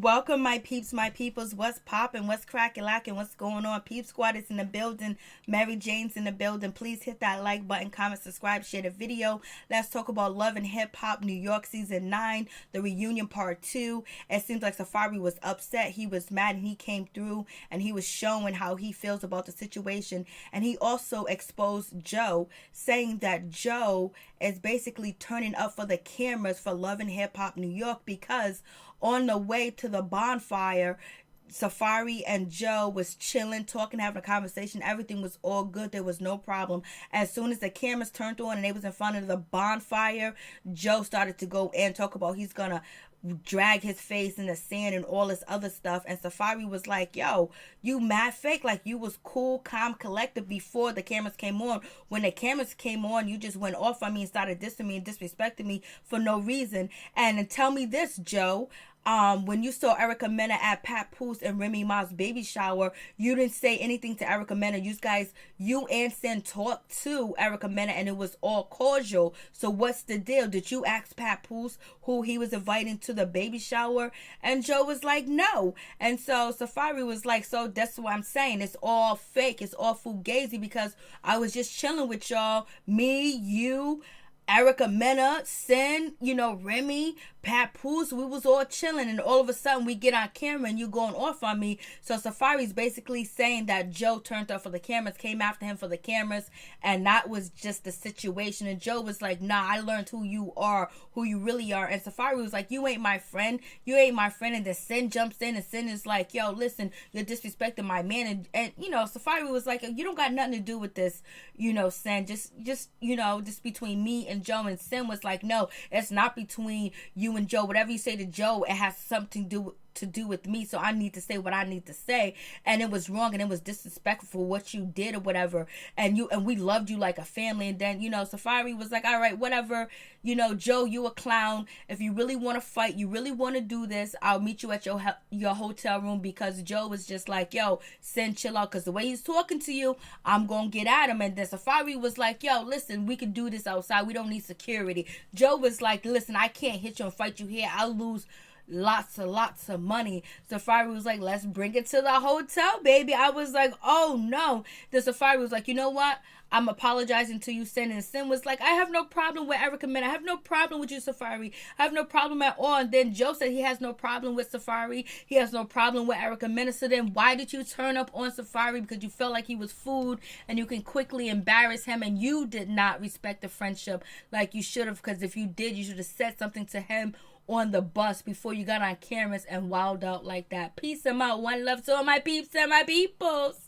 Welcome, my peeps, my peoples. What's poppin'? What's crackin', lackin'? What's going on? Peep Squad is in the building. Mary Jane's in the building. Please hit that like button, comment, subscribe, share the video. Let's talk about Love and Hip Hop New York Season 9, the reunion part 2. It seems like Safaree was upset. He was mad and he came through and he was showing how he feels about the situation. And he also exposed Joe, saying that Joe is basically turning up for the cameras for Love and Hip Hop New York because on the way to the bonfire, Safaree and Joe was chilling, talking, having a conversation. Everything was all good. There was no problem. As soon as the cameras turned on and they was in front of the bonfire, Joe started to go and talk about he's gonna drag his face in the sand and all this other stuff. And Safaree was like, yo, you mad fake. Like, you was cool, calm, collected before the cameras came on. When the cameras came on, you just went off on me and started dissing me and disrespecting me for no reason. And tell me this, Joe, when you saw Erica Mena at Pat Poose and Remy Ma's baby shower, you didn't say anything to Erica Mena. You and Sin talked to Erica Mena and it was all cordial. So what's the deal? Did you ask Pat Poose who he was inviting to the baby shower? And Joe was like, no. And so Safaree was like, so that's what I'm saying. It's all fake. It's all fugazi because I was just chilling with y'all. Me, you, Erica Mena, Sin, Remy, Pat Poose, we was all chilling, and all of a sudden we get on camera and you going off on me. So Safaree's basically saying that Joe turned up for the cameras, came after him for the cameras, and that was just the situation. And Joe was like, nah, I learned who you are, who you really are. And Safaree was like, you ain't my friend. You ain't my friend. And then Sin jumps in and Sin is like, yo, listen, you're disrespecting my man. And Safaree was like, you don't got nothing to do with this, Sin. Just between me and Joe. And Sin was like, no, it's not between you and Joe. Whatever you say to Joe, it has something to do with me, so I need to say what I need to say. And it was wrong and it was disrespectful for what you did or whatever, and we loved you like a family. And then Safaree was like, all right, whatever, Joe, you a clown. If you really want to fight, you really want to do this, I'll meet you at your hotel room. Because Joe was just like, yo, Sin, chill out, because the way he's talking to you, I'm gonna get at him. And then Safaree was like, yo, listen, we can do this outside, we don't need security. Joe was like, listen, I can't hit you and fight you here, I'll lose lots of money. Safaree was like, let's bring it to the hotel, baby. I was like, oh no. The Safaree was like, you know what, I'm apologizing to you, Sin. And Sin was like, I have no problem with Erica Mena. I have no problem with you, Safaree. I have no problem at all. And then Joe said he has no problem with Safaree. He has no problem with Erica Mena. So then why did you turn up on Safaree? Because you felt like he was food and you can quickly embarrass him, and you did not respect the friendship like you should have. Because if you did, you should have said something to him on the bus before you got on cameras and wilded out like that. Peace and out. One love to all my peeps and my peoples.